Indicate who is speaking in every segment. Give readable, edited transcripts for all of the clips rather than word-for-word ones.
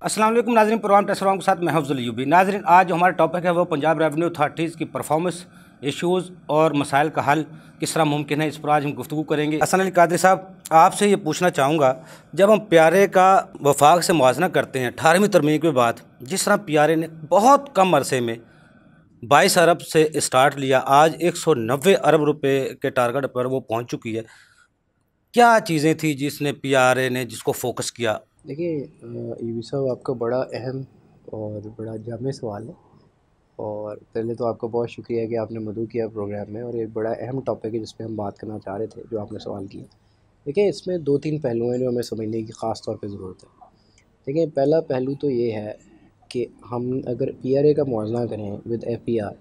Speaker 1: अस्सलाम वालेकुम नाज़रीन, प्रोग्राम टेस्ट के साथ मैं अफजल यूबी। नाज़रीन, आज जो हमारा टॉपिक है वो पंजाब रेवेन्यू अथॉरिटीज़ की परफॉर्मेंस इश्यूज़ और मसाइल का हल किस तरह मुमकिन है, इस पर आज हम गुफ्तगू करेंगे। हसन अली कादरी साहब, आपसे ये पूछना चाहूँगा, जब हम पीआरए का वफाक से मुआवजा करते हैं 18वीं तरमीम के बाद, जिस तरह पीआरए ने बहुत कम अरसे में 22 अरब से स्टार्ट लिया, आज 190 अरब रुपये के टारगेट पर वो पहुँच चुकी है। क्या चीज़ें थी जिसने पीआरए ने जिसको फोकस किया?
Speaker 2: देखिए यूवी साहब, आपका बड़ा अहम और बड़ा जामे सवाल है। और पहले तो आपका बहुत शुक्रिया कि आपने मदऊ किया प्रोग्राम में, और एक बड़ा अहम टॉपिक है जिस पे हम बात करना चाह रहे थे, जो आपने सवाल किया। देखिए, इसमें 2-3 पहलू हैं जो हमें समझने की ख़ास तौर पे ज़रूरत है। देखिए, पहला पहलू तो ये है कि हम अगर पीआरए का मुआवजा करें विद एफपीआर,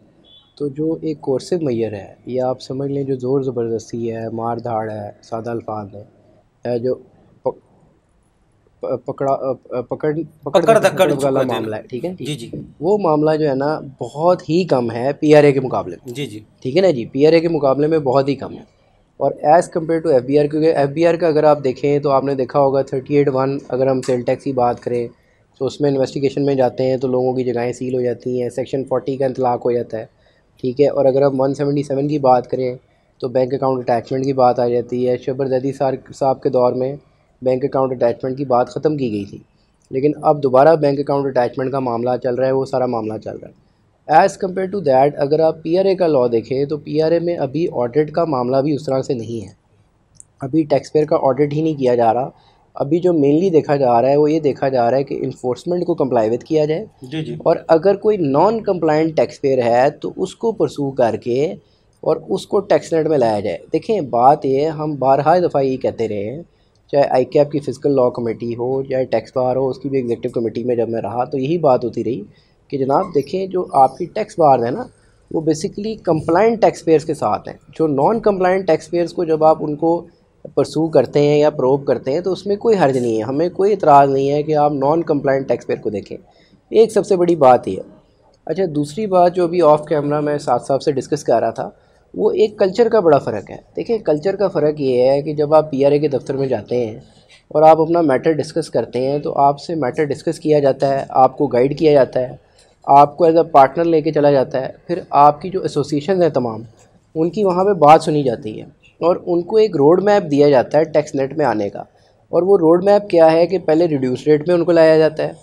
Speaker 2: तो जो एक कोर्सिव मैयर है, या आप समझ लें जो ज़ोर ज़बरदस्ती है, मार धाड़ है, सादा अल्फाज है, या जो पकड़
Speaker 1: धक्कड़
Speaker 2: धक्कड़
Speaker 1: जिसको
Speaker 2: वाला
Speaker 1: कहते हैं
Speaker 2: मामला
Speaker 1: ना।
Speaker 2: है, ठीक है जी।
Speaker 1: जी जी
Speaker 2: वो मामला जो है ना, बहुत ही कम है पीआरए के मुकाबले में,
Speaker 1: जी जी
Speaker 2: ठीक है ना जी। पीआरए के मुकाबले में बहुत ही कम है। और एज़ कम्पेयर टू एफबीआर, क्योंकि एफबीआर का अगर आप देखें तो आपने देखा होगा 38(1), अगर हम सेल टैक्स की बात करें तो उसमें इन्वेस्टिगेशन में जाते हैं तो लोगों की जगहें सील हो जाती हैं, सेक्शन 40 का इंतलाक हो जाता है, ठीक है। और अगर हम 177 की बात करें तो बैंक अकाउंट अटैचमेंट की बात आ जाती है। शबर जैदी साहब के दौर में बैंक अकाउंट अटैचमेंट की बात ख़त्म की गई थी, लेकिन अब दोबारा बैंक अकाउंट अटैचमेंट का मामला चल रहा है, वो सारा मामला चल रहा है। एज़ कम्पेयर टू दैट, अगर आप पीआरए का लॉ देखें तो पीआरए में अभी ऑडिट का मामला भी उस तरह से नहीं है। अभी टैक्स पेयर का ऑडिट ही नहीं किया जा रहा। अभी जो मेनली देखा जा रहा है वो ये देखा जा रहा है कि इन्फोर्समेंट को कंप्लाई विद किया जाए,
Speaker 1: जी जी
Speaker 2: और अगर कोई नॉन कंप्लाइंट टैक्स पेयर है तो उसको परसू करके और उसको टैक्स नेट में लाया जाए। देखें, बात ये, हम बारहा दफ़ा ये कहते रहे हैं, चाहे आई कैप की फ़िज़िकल लॉ कमेटी हो, चाहे टैक्स बार हो, उसकी भी एग्जीक्यूटिव कमेटी में जब मैं रहा तो यही बात होती रही कि जनाब देखें, जो आपकी टैक्स बार है ना, वो बेसिकली कंप्लाइंट टैक्स पेयर्स के साथ हैं। जो नॉन कंप्लाइंट टैक्स पेयर्स को जब आप उनको परसू करते हैं या प्रोब करते हैं तो उसमें कोई हर्ज नहीं है, हमें कोई इतराज़ नहीं है कि आप नॉन कंप्लाइंट टैक्स पेयर को देखें। एक सबसे बड़ी बात ये है। अच्छा, दूसरी बात जो अभी ऑफ कैमरा मैं साथ साहब से डिस्कस कर रहा था, वो एक कल्चर का बड़ा फ़र्क है। देखिए, कल्चर का फ़र्क ये है कि जब आप पीआरए के दफ्तर में जाते हैं और आप अपना मैटर डिस्कस करते हैं तो आपसे मैटर डिस्कस किया जाता है, आपको गाइड किया जाता है, आपको एज अ पार्टनर लेके चला जाता है। फिर आपकी जो एसोसिएशन हैं तमाम, उनकी वहाँ पे बात सुनी जाती है और उनको एक रोड मैप दिया जाता है टैक्स नेट में आने का। और वो रोड मैप क्या है कि पहले रिड्यूस रेट में उनको लाया जाता है,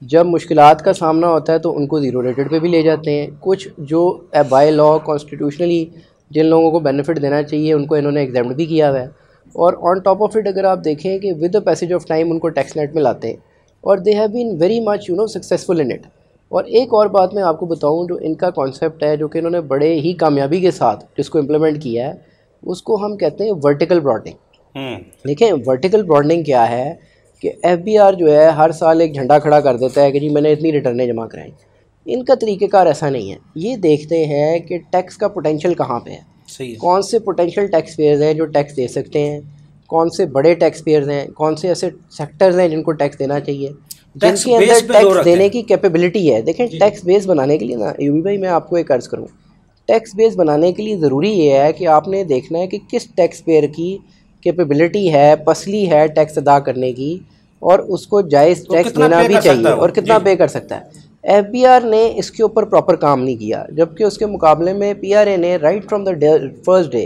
Speaker 2: जब मुश्किलात का सामना होता है तो उनको ज़ीरो रेटेड पे भी ले जाते हैं। कुछ जो बाय लॉ कॉन्स्टिट्यूशनली जिन लोगों को बेनिफिट देना चाहिए उनको इन्होंने एग्जाम्ड भी किया हुआ है। और ऑन टॉप ऑफ इट, अगर आप देखें कि with the passage of time उनको टैक्स नेट में लाते हैं, और they have been very much successful in it. और एक और बात मैं आपको बताऊं, जो इनका कॉन्सेप्ट है, जो कि इन्होंने बड़े ही कामयाबी के साथ जिसको इम्प्लीमेंट किया है, उसको हम कहते हैं वर्टिकल ब्रॉडनिंग। देखें, वर्टिकल ब्रॉडनिंग क्या है कि एफबीआर जो है हर साल एक झंडा खड़ा कर देता है कि जी मैंने इतनी रिटर्नें जमा कराई। इनका तरीक़ेकार ऐसा नहीं है। ये देखते हैं कि टैक्स का पोटेंशियल कहाँ पे है,
Speaker 1: सही है।
Speaker 2: कौन से पोटेंशियल टैक्स पेयर्स हैं जो टैक्स दे सकते हैं, कौन से बड़े टैक्स पेयर्स हैं, कौन से ऐसे सेक्टर्स हैं जिनको टैक्स देना चाहिए,
Speaker 1: टैक्स
Speaker 2: जिनके
Speaker 1: बेस
Speaker 2: अंदर
Speaker 1: पे जोर
Speaker 2: टैक्स
Speaker 1: रखते
Speaker 2: देने
Speaker 1: हैं।
Speaker 2: की कैपेबिलिटी है। देखें,
Speaker 1: जी जी
Speaker 2: टैक्स बेस बनाने के लिए ना यूबी भाई, मैं आपको एक अर्ज़ करूँ, टैक्स बेस बनाने के लिए ज़रूरी ये है कि आपने देखना है कि किस टैक्स पेयर की कैपेबिलिटी है, पसली है टैक्स अदा करने की, और उसको जायज़
Speaker 1: तो
Speaker 2: टैक्स
Speaker 1: कितना
Speaker 2: देना
Speaker 1: पे
Speaker 2: भी
Speaker 1: कर सकता
Speaker 2: चाहिए
Speaker 1: है वो?
Speaker 2: और
Speaker 1: जी
Speaker 2: कितना
Speaker 1: जी
Speaker 2: पे कर सकता है। एफबीआर ने इसके ऊपर प्रॉपर काम नहीं किया, जबकि उसके मुकाबले में पीआरए ने right from the first day,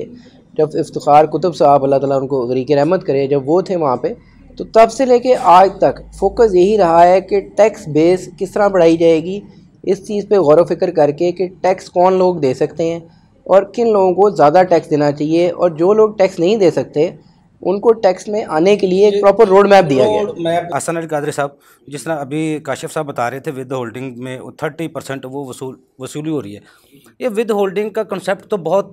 Speaker 2: जब इफ्तिखार कुतुब साहब, अल्लाह ताला उनको ग़रीक़ रहमत करे, जब वो थे वहाँ पे, तो तब से लेके आज तक फोकस यही रहा है कि टैक्स बेस किस तरह बढ़ाई जाएगी, इस चीज़ पे गौर व फिक्र करके कि टैक्स कौन लोग दे सकते हैं और किन लोगों को ज़्यादा टैक्स देना चाहिए, और जो लोग टैक्स नहीं दे सकते उनको टैक्स में आने के लिए एक प्रॉपर रोड मैप दिया गया है।
Speaker 1: Road map. हसन अली कादरी साहब, जिस तरह अभी काशिफ साहब बता रहे थे, विद होल्डिंग में 30% वो वसूली हो रही है। ये विद होल्डिंग का कंसेप्ट तो बहुत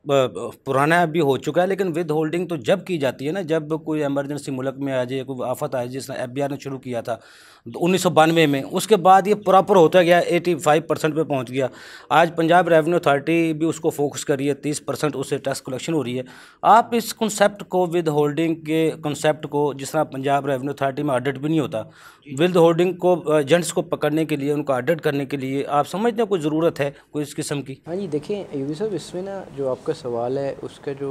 Speaker 1: पुराना भी हो चुका है, लेकिन विद होल्डिंग तो जब की जाती है ना, जब कोई इमरजेंसी मुल्क में आ जाए, कोई आफत आ जाए, जिस तरह एफबीआर ने शुरू किया था 1992 में, उसके बाद ये प्रॉपर होता गया, 85% पे पहुंच गया। आज पंजाब रेवेन्यू अथॉरिटी भी उसको फोकस कर रही है, 30% उससे टैक्स कलेक्शन हो रही है। आप इस कंसेप्ट को, विद होल्डिंग के कंसेप्ट को, जिस तरह पंजाब रेवेन्यू अथॉरिटी में ऑडिट भी नहीं होता, विद होल्डिंग को एजेंट्स को पकड़ने के लिए, उनको ऑडिट करने के लिए, आप समझते हैं कोई ज़रूरत है कोई इस किस्म की?
Speaker 2: हाँ जी, देखें यूवी साहब, इसमें ना जो आपका सवाल है उसका जो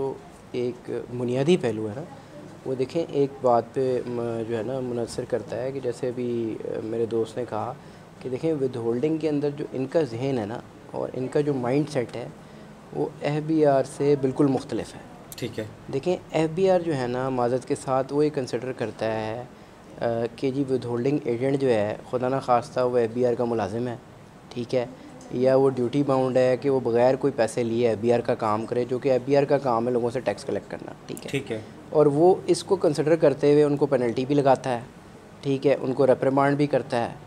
Speaker 2: एक बुनियादी पहलू है ना, वो देखें एक बात पे जो है ना मुनसर करता है कि जैसे अभी मेरे दोस्त ने कहा कि देखें विद होल्डिंग के अंदर जो इनका जहन है ना और इनका जो माइंड सेट है वो FBR से बिल्कुल मुख्तलिफ है।
Speaker 1: ठीक है।
Speaker 2: देखें FBR जो है ना माज़रत के साथ वो ये कंसिडर करता है कि जी विद होल्डिंग एजेंट जो है खुदा ना खास्ता वो FBR का मुलाजिम है, ठीक है, या वो ड्यूटी बाउंड है कि वो बग़ैर कोई पैसे लिए FBR का काम करे, जो कि FBR का काम है लोगों से टैक्स कलेक्ट करना, ठीक है।
Speaker 1: ठीक है।
Speaker 2: और वो इसको कंसिडर करते हुए उनको पेनल्टी भी लगाता है, ठीक है, उनको रेप्रिमांड भी करता है।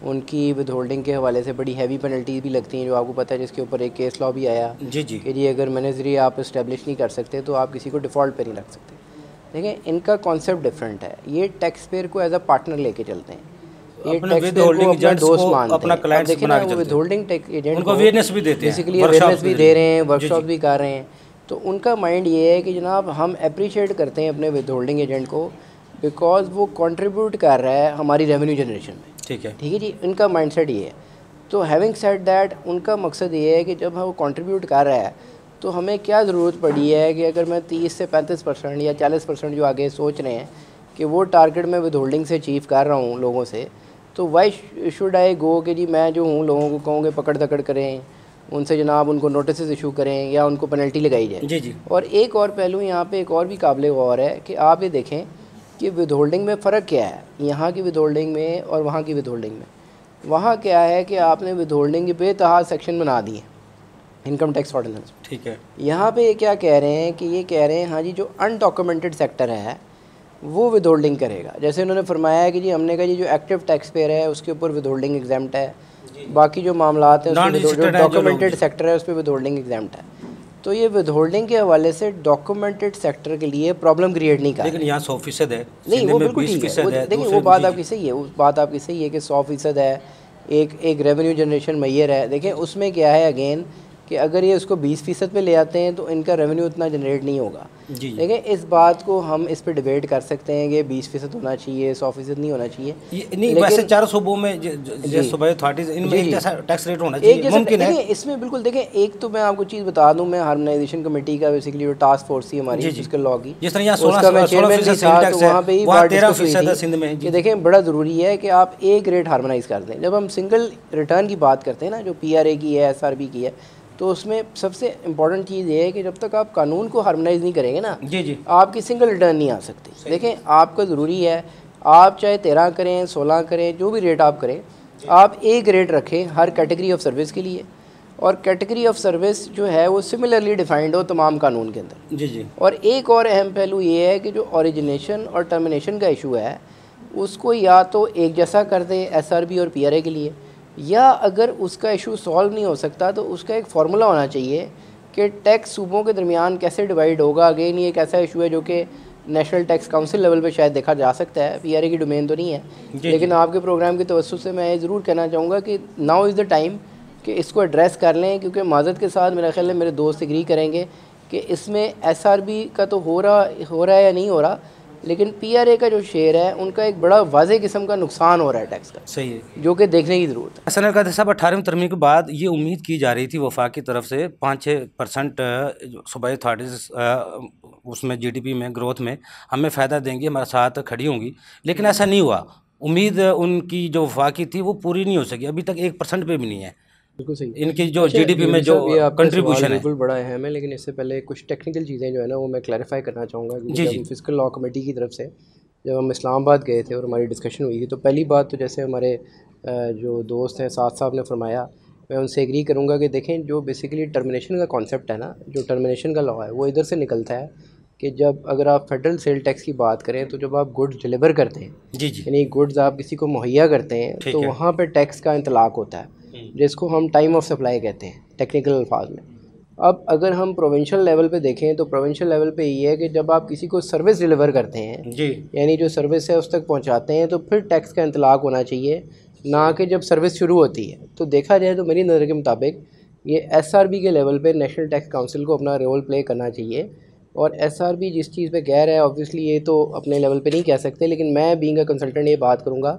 Speaker 2: उनकी विद होल्डिंग के हवाले से बड़ी हैवी पेनल्टी भी लगती हैं जो आपको पता है, जिसके ऊपर एक केस लॉ भी आया
Speaker 1: जी जी
Speaker 2: कि जी अगर मैनेजरी आप इस्टेब्लिश नहीं कर सकते तो आप किसी को डिफ़ॉल्ट पे नहीं रख सकते। देखें इनका कॉन्सेप्ट डिफरेंट है, ये टैक्स पेयर को एज अ पार्टनर लेके चलते हैं, ये टैक्स पेयर को अपना दोस्त मानते हैं। देखिए ना वो विद होल्डिंग एजेंट
Speaker 1: उनको अवेयरनेस भी देते हैं,
Speaker 2: बेसिकली अवेयरनेस भी दे रहे हैं, वर्कशॉप भी कर रहे हैं। तो उनका माइंड ये है कि जनाब हम अप्रिशिएट करते हैं अपने विद होल्डिंग एजेंट को बिकॉज वो कंट्रीब्यूट कर रहा है हमारी रेवेन्यू जनरेशन में, ठीक है जी, इनका माइंडसेट ये है। तो हैविंग सेड दैट उनका मकसद ये है कि जब वो कंट्रीब्यूट कर रहा है तो हमें क्या ज़रूरत पड़ी है कि अगर मैं 30 से 35% या 40% जो आगे सोच रहे हैं कि वो टारगेट मैं विद होल्डिंग से अचीव कर रहा हूँ लोगों से, तो वाई शुड आई गो कि जी मैं जो हूँ लोगों को कहूँगे पकड़ दकड़ करें, उनसे जनाब उनको नोटिस इशू करें या उनको पेनल्टी लगाई जाए।
Speaker 1: जी जी।
Speaker 2: और एक और पहलू यहाँ पे एक और भी काबिल गौर है कि आप ये देखें कि विद होल्डिंग में फ़र्क क्या है यहाँ की विद होल्डिंग में और वहाँ की विद होल्डिंग में। वहाँ क्या है कि आपने विद होल्डिंग के बेतहा सेक्शन बना दिए इनकम टैक्स ऑर्डिनेंस, ठीक है। यहाँ पे ये क्या कह रहे हैं कि ये कह रहे हैं हाँ जी जो अनडॉक्यूमेंटेड सेक्टर है वो विद होल्डिंग करेगा। जैसे उन्होंने फरमाया है कि जी हमने कहा जी जो एक्टिव टैक्स पेयर है उसके ऊपर विद होल्डिंग एग्जाम्प्ट है, बाकी जो मामलात हैं जो डॉक्यूमेंटेड सेक्टर है उस पर विद होल्डिंग एग्जाम्प्ट है। तो ये विद होल्डिंग के हवाले से डॉक्यूमेंटेड सेक्टर के लिए प्रॉब्लम क्रिएट नहीं कर,
Speaker 1: लेकिन यहाँ 100% है,
Speaker 2: नहीं वो बिल्कुल ठीक है। देखिए वो बात आपकी सही है, वो बात आपकी सही है कि 100% है, एक रेवेन्यू जनरेशन मैयर है। देखें उसमें क्या है अगेन कि अगर ये उसको 20% पे ले आते हैं तो इनका रेवेन्यू उतना जनरेट नहीं होगा। देखें इस बात को हम इस पर डिबेट कर सकते हैं कि 20% होना चाहिए, 100% नहीं होना चाहिए।
Speaker 1: नहीं वैसे 4 सूबों में सूबाई अथॉरिटीज इनमें एक जैसा टैक्स रेट होना चाहिए, मुमकिन है
Speaker 2: इसमें बिल्कुल। देखें एक तो मैं आपको चीज़ बता दूं, मैं हार्मोनाइजेशन कमेटी का बेसिकली जो टास्क फोर्स थी हमारी फिस्कल लॉ की,
Speaker 1: जिस तरह यहाँ 16%
Speaker 2: वहाँ पे ही
Speaker 1: 13% सिंध में
Speaker 2: कि देखें बड़ा ज़रूरी है कि आप एक रेट हार्मोनाइज कर दें। जब हम सिंगल रिटर्न की बात करते हैं ना, जो PRA की है, SRB की है, तो उसमें सबसे इम्पॉर्टेंट चीज़ ये है कि जब तक आप कानून को हार्मोनाइज़ नहीं करेंगे ना जी आपकी सिंगल रिटर्न नहीं आ सकती। देखें आपका ज़रूरी है आप चाहे 13 करें 16 करें जो भी रेट आप करें, आप एक रेट रखें हर कैटेगरी ऑफ सर्विस के लिए, और कैटेगरी ऑफ सर्विस जो है वो सिमिलरली डिफाइंड हो तमाम कानून के अंदर। जी। और एक और अहम पहलू ये है कि जो ओरिजिनेशन और टर्मिनेशन का इशू है उसको या तो एक जैसा कर दें SRB और PRA के लिए, या अगर उसका इशू सॉल्व नहीं हो सकता तो उसका एक फार्मूला होना चाहिए कि टैक्स सूबों के दरमियान कैसे डिवाइड होगा। अगेन ये एक ऐसा इशू है जो कि नेशनल टैक्स काउंसिल लेवल पे शायद देखा जा सकता है, PRA की डोमेन तो नहीं है, लेकिन आपके प्रोग्राम की तवज्जो से मैं ये ज़रूर कहना चाहूँगा कि नाउ इज़ द टाइम कि इसको एड्रेस कर लें, क्योंकि माज़रत के साथ मेरा ख्याल है मेरे दोस्त एग्री करेंगे कि इसमें SRB का तो हो रहा है या नहीं हो रहा, लेकिन PRA का जो शेयर है उनका एक बड़ा वाज़े किस्म का नुकसान हो रहा है टैक्स का, सही है, जो कि देखने की ज़रूरत है।
Speaker 1: असल का साहब 18वीं तरमीम के बाद ये उम्मीद की जा रही थी वफाक की तरफ से 5-6% सूबाई अथॉरिटीज़ उसमें GDP में ग्रोथ में हमें फ़ायदा देंगी, हमारे साथ खड़ी होंगी, लेकिन ऐसा नहीं हुआ। उम्मीद उनकी जो वफाकी थी वो पूरी नहीं हो सकी, अभी तक 1% पे भी नहीं है।
Speaker 2: बिल्कुल सही।
Speaker 1: इनकी जो GDP में जो कंट्रीब्यूशन है
Speaker 2: बिल्कुल बड़ा अहम है, लेकिन इससे पहले कुछ टेक्निकल चीज़ें जो है ना वो मैं क्लैरिफाई करना चाहूँगा। जब फिस्कल लॉ कमेटी की तरफ से जब हम इस्लामाबाद गए थे और हमारी डिस्कशन हुई थी, तो पहली बात तो जैसे हमारे जो दोस्त हैं साथ साहब ने फरमाया, मैं उनसे एग्री करूँगा कि देखें जो बेसिकली टर्मिनेशन का कॉन्सेप्ट है ना, जो टर्मिनेशन का लॉ है वो इधर से निकलता है कि जब अगर आप फेडरल सेल टैक्स की बात करें तो जब आप गुड्स डिलीवर करते हैं, जी यानी गुड्स आप किसी को मुहैया करते हैं, तो वहाँ पे टैक्स का इंतलाक होता है जिसको हम टाइम ऑफ सप्लाई कहते हैं टेक्निकल अल्फाज में। अब अगर हम प्रोविंशियल लेवल पे देखें तो प्रोविंशियल लेवल पे ये है कि जब आप किसी को सर्विस डिलीवर करते हैं जी, यानी जो सर्विस है उस तक पहुंचाते हैं, तो फिर टैक्स का इंतलाक होना चाहिए, ना कि जब सर्विस शुरू होती है। तो देखा जाए तो मेरी नज़र के मुताबिक ये SRB के लेवल पे नेशनल टैक्स काउंसिल को अपना रोल प्ले करना चाहिए, और SRB जिस चीज़ पे कह रहा है ऑब्वियसली ये तो अपने लेवल पे नहीं कह सकते, लेकिन मैं बीइंग अ कंसल्टेंट ये बात करूँगा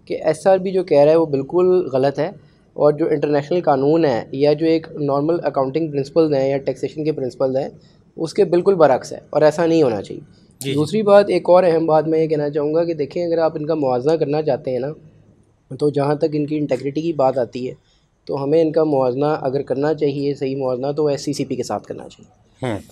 Speaker 2: कि SRB जो कह रहा है वो बिल्कुल गलत है, और जो इंटरनेशनल कानून है या जो एक नॉर्मल अकाउंटिंग प्रिंसिपल्स हैं या टैक्सेशन के प्रिंसिपल्स हैं उसके बिल्कुल बरक्स है, और ऐसा नहीं होना चाहिए।
Speaker 1: जी
Speaker 2: दूसरी बात, एक और अहम बात मैं ये कहना चाहूँगा कि देखें, अगर आप इनका मुआवजा करना चाहते हैं ना, तो जहाँ तक इनकी इंटेग्रिटी की बात आती है, तो हमें इनका मुआवजा अगर करना चाहिए, सही मुआवजा, तो SCCP के साथ करना चाहिए।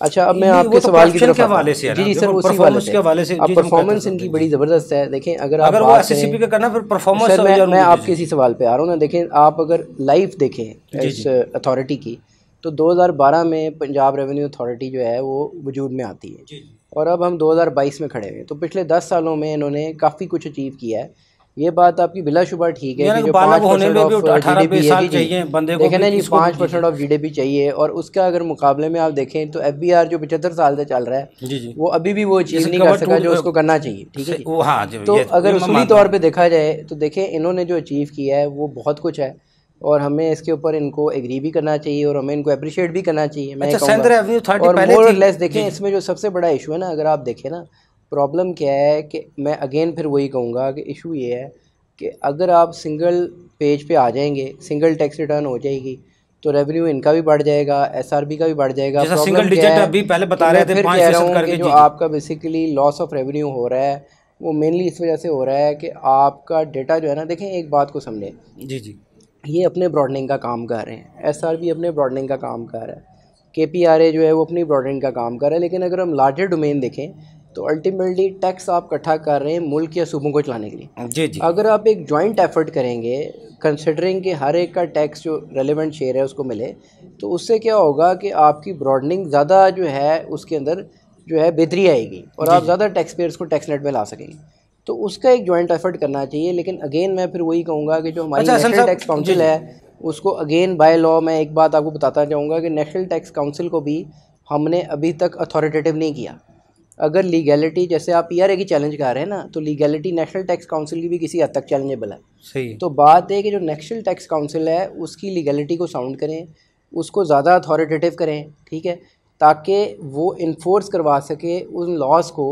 Speaker 2: अच्छा, अब मैं
Speaker 1: नहीं,
Speaker 2: आपके
Speaker 1: वो तो
Speaker 2: सवाल की
Speaker 1: करप्शन
Speaker 2: तरफ
Speaker 1: के
Speaker 2: आता
Speaker 1: हवाले
Speaker 2: हूँ।
Speaker 1: से है
Speaker 2: जी
Speaker 1: ना,
Speaker 2: जी सर,
Speaker 1: देखो
Speaker 2: उसी वाले
Speaker 1: परफॉर्मेंस
Speaker 2: से।
Speaker 1: के हवाले से
Speaker 2: अब
Speaker 1: जी, हम कहते
Speaker 2: परफॉर्मेंस
Speaker 1: हैं
Speaker 2: इनकी
Speaker 1: जी।
Speaker 2: बड़ी ज़बरदस्त है। देखें, अगर आप
Speaker 1: अगर वो
Speaker 2: बात
Speaker 1: SCCP का
Speaker 2: करें,
Speaker 1: करना फिर परफॉर्मेंस
Speaker 2: सर मैं आपके
Speaker 1: जी
Speaker 2: इसी सवाल पे आ रहा हूँ ना। देखें, आप अगर लाइव देखें
Speaker 1: जी
Speaker 2: इस
Speaker 1: जी
Speaker 2: अथॉरिटी की, तो 2012 में पंजाब रेवेन्यू अथॉरिटी जो है वो वजूद में आती है,
Speaker 1: जी
Speaker 2: और अब हम 2022 में खड़े हुए हैं। तो पिछले 10 सालों में इन्होंने काफ़ी कुछ अचीव किया है। ये बात आपकी बिलाशुबा ठीक है
Speaker 1: यानी
Speaker 2: कि
Speaker 1: कि
Speaker 2: जो
Speaker 1: बालक होने
Speaker 2: 5%
Speaker 1: में भी
Speaker 2: ऑफ
Speaker 1: 18-20
Speaker 2: GDP है,
Speaker 1: साल
Speaker 2: जी जी,
Speaker 1: चाहिए बंदे को
Speaker 2: देखें
Speaker 1: भी
Speaker 2: ना जी,
Speaker 1: इसको भी जी जी
Speaker 2: 5% ऑफ GDP चाहिए, और उसका अगर मुकाबले में आप देखें तो FBR जो 75 साल से चल रहा है,
Speaker 1: जी जी
Speaker 2: वो अभी भी वो अचीव
Speaker 1: जैसे
Speaker 2: नहीं कर
Speaker 1: कवर
Speaker 2: सका
Speaker 1: टूट
Speaker 2: जो उसको करना चाहिए। ठीक है जी।
Speaker 1: वो हाँ जी,
Speaker 2: तो
Speaker 1: ये
Speaker 2: अगर
Speaker 1: मैं
Speaker 2: उसूली
Speaker 1: मानता
Speaker 2: तौर
Speaker 1: हूँ।
Speaker 2: पे देखा जाए तो देखें, इन्होंने जो अचीव किया है वो बहुत कुछ है, और हमें इसके ऊपर इनको एग्री भी करना चाहिए, और हमें इनको अप्रिशिएट भी करना चाहिए, मैं ये
Speaker 1: अच्छा,
Speaker 2: कहूँगा।
Speaker 1: सेंट्रल रेवेन्यू अथॉरिटी
Speaker 2: और
Speaker 1: पहले
Speaker 2: मोर और
Speaker 1: थी
Speaker 2: लेस
Speaker 1: जी
Speaker 2: देखें,
Speaker 1: जी
Speaker 2: इसमें जो सबसे बड़ा इशू है ना, अगर आप देखें ना, प्रॉब्लम क्या है कि मैं अगेन फिर वही कहूँगा कि इशू ये है कि अगर आप सिंगल पेज पे आ जाएंगे, सिंगल टैक्स रिटर्न हो जाएगी, तो रेवेन्यू इनका भी बढ़ जाएगा, SRB का भी बढ़ जाएगा।
Speaker 1: जैसा सिंगल
Speaker 2: प्रॉब्लम क्या
Speaker 1: डिजिट
Speaker 2: है
Speaker 1: अभी पहले
Speaker 2: कि
Speaker 1: बता
Speaker 2: मैं
Speaker 1: रहे थे
Speaker 2: फिर कह रहा
Speaker 1: 5%
Speaker 2: हूँ कि
Speaker 1: करके
Speaker 2: जो
Speaker 1: जी जी
Speaker 2: आपका बेसिकली लॉस ऑफ रेवेन्यू हो रहा है, वो मेनली इस वजह से हो रहा है कि आपका डेटा जो है ना, देखें एक बात को समझें,
Speaker 1: जी जी
Speaker 2: ये अपने ब्रॉडनिंग का काम कर रहे हैं, SRB अपने ब्रॉडनिंग का काम कर रहा है, KPRA जो है वो अपनी ब्रॉडनिंग का काम कर रहा है। लेकिन अगर हम लार्जर डोमेन देखें, तो अल्टीमेटली टैक्स आप इकट्ठा कर रहे हैं मुल्क या सूबों को चलाने के लिए।
Speaker 1: जी जी
Speaker 2: अगर आप एक जॉइंट एफर्ट करेंगे, कंसिडरिंग कि हर एक का टैक्स जो रेलेवेंट शेयर है उसको मिले, तो उससे क्या होगा कि आपकी ब्रॉडनिंग ज़्यादा जो है उसके अंदर जो है बेहतरी आएगी, और
Speaker 1: जी
Speaker 2: आप
Speaker 1: जी
Speaker 2: ज़्यादा टैक्स पेयर्स को टैक्स नेट में ला सकेंगे। तो उसका एक जॉइंट एफर्ट करना चाहिए। लेकिन अगेन मैं फिर वही कहूँगा कि जो हमारी
Speaker 1: अच्छा हसन
Speaker 2: नेशनल
Speaker 1: साहब
Speaker 2: टैक्स
Speaker 1: जी
Speaker 2: काउंसिल
Speaker 1: जी
Speaker 2: है, उसको अगेन बाय लॉ, मैं एक बात आपको बताता चाहूँगा कि नेशनल टैक्स काउंसिल को भी हमने अभी तक अथॉरिटेटिव नहीं किया। अगर लीगैलिटी, जैसे आप PRA की चैलेंज कर रहे हैं ना, तो लीगैलिटी नेशनल टैक्स काउंसिल की भी किसी हद तक चैलेंजेबल है।
Speaker 1: सही है
Speaker 2: तो बात है कि जो नेशनल टैक्स काउंसिल है उसकी लीगैलिटी को साउंड करें, उसको ज़्यादा अथॉरिटेटिव करें, ठीक है, ताकि वो इन्फोर्स करवा सके उन लॉज को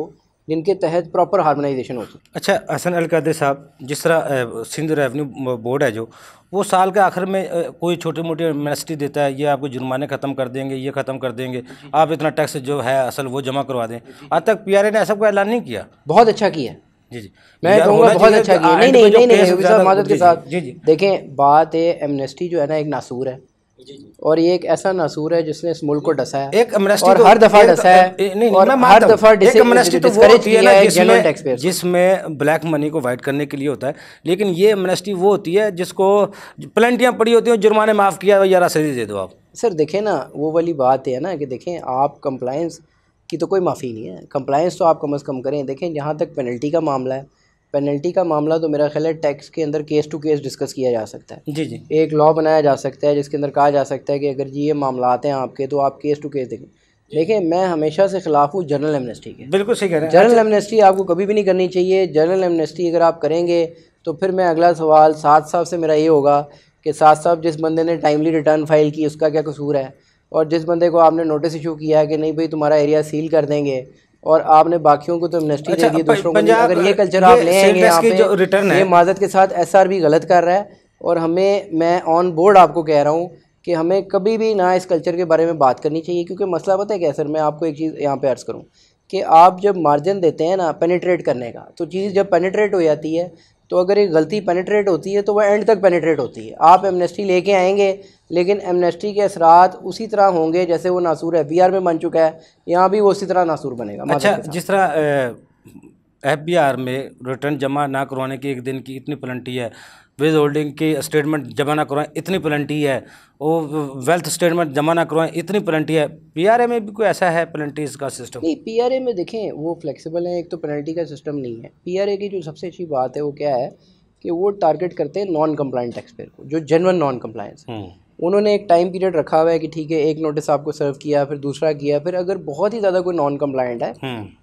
Speaker 2: जिनके तहत प्रॉपर हार्मोनाइजेशन हो सके।
Speaker 1: अच्छा हसन अल कादर साहब, जिस तरह सिंध रेवेन्यू बोर्ड है जो, वो साल के आखिर में कोई छोटी मोटी एमनेस्टी देता है, ये आपको जुर्माने ख़त्म कर देंगे, ये ख़त्म कर देंगे, आप इतना टैक्स जो है असल वो जमा करवा दें। आज तक PRA ने ऐसा कोई ऐलान नहीं किया।
Speaker 2: बहुत अच्छा किया है,
Speaker 1: जी जी,
Speaker 2: मैं
Speaker 1: यार
Speaker 2: कहूँगा
Speaker 1: होना
Speaker 2: बहुत
Speaker 1: चाहिए
Speaker 2: अच्छा किया। नहीं
Speaker 1: एंड पे
Speaker 2: नहीं
Speaker 1: जो
Speaker 2: नहीं नहीं
Speaker 1: केस
Speaker 2: हफीज़ साहब,
Speaker 1: ज़्यादा
Speaker 2: मादत के
Speaker 1: जी जी
Speaker 2: साथ
Speaker 1: जी जी
Speaker 2: देखें, बात है एमनेस्टी जो है ना, एक नासूर है,
Speaker 1: जी जी
Speaker 2: और ये एक ऐसा नासूर है जिसने इस मुल्क को डसा है,
Speaker 1: एक एमनेस्टी
Speaker 2: और
Speaker 1: तो
Speaker 2: हर दफ़ा
Speaker 1: एक
Speaker 2: डसा है,
Speaker 1: नहीं नहीं
Speaker 2: और
Speaker 1: मैं
Speaker 2: हर
Speaker 1: मानता हूँ,
Speaker 2: दफ़ा
Speaker 1: एक एमनेस्टी तो वो
Speaker 2: डिस्करेज
Speaker 1: होती है
Speaker 2: किया
Speaker 1: ना
Speaker 2: है जेन्युइन टैक्स
Speaker 1: जिसमें
Speaker 2: पेयर्स को।
Speaker 1: जिसमें ब्लैक मनी को वाइट करने के लिए होता है, लेकिन ये एमनेस्टी वो होती है जिसको प्लेंटियाँ पड़ी होती हैं, जुर्माने माफ़ किया, यार सही दे दो आप।
Speaker 2: सर देखें ना, वो वाली बात है ना कि देखें, आप कंप्लायंस की तो कोई माफ़ी नहीं है, कंप्लायंस तो आप कम से कम करें। देखें, जहाँ तक पेनल्टी का मामला है, पेनल्टी का मामला तो मेरा ख्याल है टैक्स के अंदर केस टू केस डिस्कस किया जा सकता है।
Speaker 1: जी जी
Speaker 2: एक लॉ बनाया जा सकता है जिसके अंदर कहा जा सकता है कि अगर जी ये मामलात हैं आपके, तो आप केस टू केस देखें। देखिए, मैं हमेशा से ख़िलाफ़ हूँ जनरल एमनेस्टी के।
Speaker 1: बिल्कुल सही कह रहे हैं।
Speaker 2: जनरल
Speaker 1: अच्छा
Speaker 2: एमनेस्टी आपको कभी भी नहीं करनी चाहिए। जनरल एमनेस्टी अगर आप करेंगे, तो फिर मैं अगला सवाल साद साहब से मेरा ये होगा कि साद साहब, जिस बंदे ने टाइमली रिटर्न फाइल की उसका क्या कसूर है, और जिस बंदे को आपने नोटिस इशू किया है कि नहीं भाई तुम्हारा एरिया सील कर देंगे, और आपने बाकियों को तो एमनेस्टी दे
Speaker 1: अच्छा
Speaker 2: दी, दूसरों को नहीं।
Speaker 1: पंजाब
Speaker 2: अगर ये कल्चर आप ले
Speaker 1: ये सेल
Speaker 2: आएंगे
Speaker 1: टैक्स
Speaker 2: यहाँ
Speaker 1: की
Speaker 2: पे,
Speaker 1: जो रिटर्न
Speaker 2: ये
Speaker 1: है।
Speaker 2: माजत के साथ SRB गलत कर रहा है। और हमें, मैं ऑन बोर्ड आपको कह रहा हूँ कि हमें कभी भी ना इस कल्चर के बारे में बात करनी चाहिए, क्योंकि मसला पता है क्या सर, मैं आपको एक चीज़ यहाँ पे अर्ज़ करूँ कि आप जब मार्जिन देते हैं ना पेनिट्रेट करने का, तो चीज़ जब पेनिट्रेट हो जाती है, तो अगर एक गलती पेनिट्रेट होती है तो वह एंड तक पेनिट्रेट होती है। आप एमनेस्टी लेके आएंगे, लेकिन एमनेस्टी के असरात उसी तरह होंगे जैसे वो नासूर FBR में बन चुका है, यहाँ भी वो उसी तरह नासूर बनेगा।
Speaker 1: अच्छा, जिस तरह FBR में रिटर्न जमा ना करवाने की 1 दिन की इतनी पेनल्टी है, विद होल्डिंग की स्टेटमेंट जमा ना करवाएं इतनी पेनल्टी है, वो वेल्थ स्टेटमेंट जमा ना करवाएं इतनी पेनल्टी है, PRA में भी कोई ऐसा है पेनल्टीज का सिस्टम?
Speaker 2: नहीं, PRA में देखें वो फ्लेक्सिबल है, एक तो पेनल्टी का सिस्टम नहीं है। PRA की जो सबसे अच्छी बात है वो क्या है कि वो टारगेट करते हैं नॉन कंप्लाइंट टैक्स पेयर को, जो जेन्युइन नॉन कंप्लायंस है। उन्होंने एक टाइम पीरियड रखा हुआ है कि ठीक है, एक नोटिस आपको सर्व किया, फिर दूसरा किया, फिर अगर बहुत ही ज़्यादा कोई नॉन कंप्लायंट है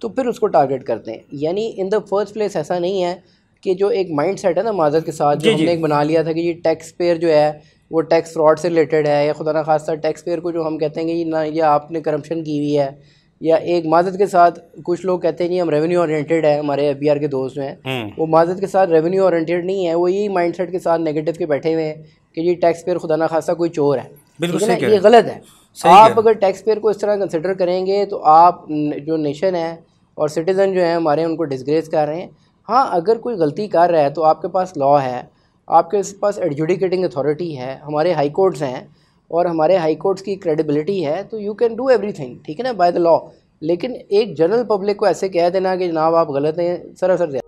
Speaker 2: तो फिर उसको टारगेट करते हैं। यानी इन द फर्स्ट प्लेस ऐसा नहीं है कि जो एक माइंड सेट है ना माजत के साथ, जो हमने एक बना लिया था कि ये टैक्स पेयर जो है वो टैक्स फ्रॉड से रिलेटेड है, या खुदा ना खास्ता टैक्स पेयर को जो हम कहते हैं कि ये ना, या आपने करप्शन की हुई है, या एक माजत के साथ कुछ लोग कहते हैं जी हम रेवेन्यू ओरिएंटेड है, हमारे FBR के दोस्त हैं, वो माजत के साथ रेवेन्यू ओरिएंटेड नहीं है, वो यही माइंडसेट के साथ नेगेटिव के बैठे हुए हैं कि ये टैक्स पेयर खुदा ना खासा कोई चोर है। ठीक है ना, ये गलत है। आप अगर टैक्स पेयर को इस तरह कंसिडर करेंगे तो आप जो नेशन है और सिटीज़न जो हैं हमारे उनको डिसग्रेस कर रहे हैं। हाँ, अगर कोई गलती कर रहा है तो आपके पास लॉ है, आपके पास एडजुडिकेटिंग अथॉरिटी है, हमारे हाई कोर्ट्स हैं और हमारे हाई कोर्ट्स की क्रेडिबिलिटी है, तो यू कैन डू एवरीथिंग, ठीक है ना, बाय द लॉ। लेकिन एक जनरल पब्लिक को ऐसे कह देना कि जनाब आप गलत हैं, सरासर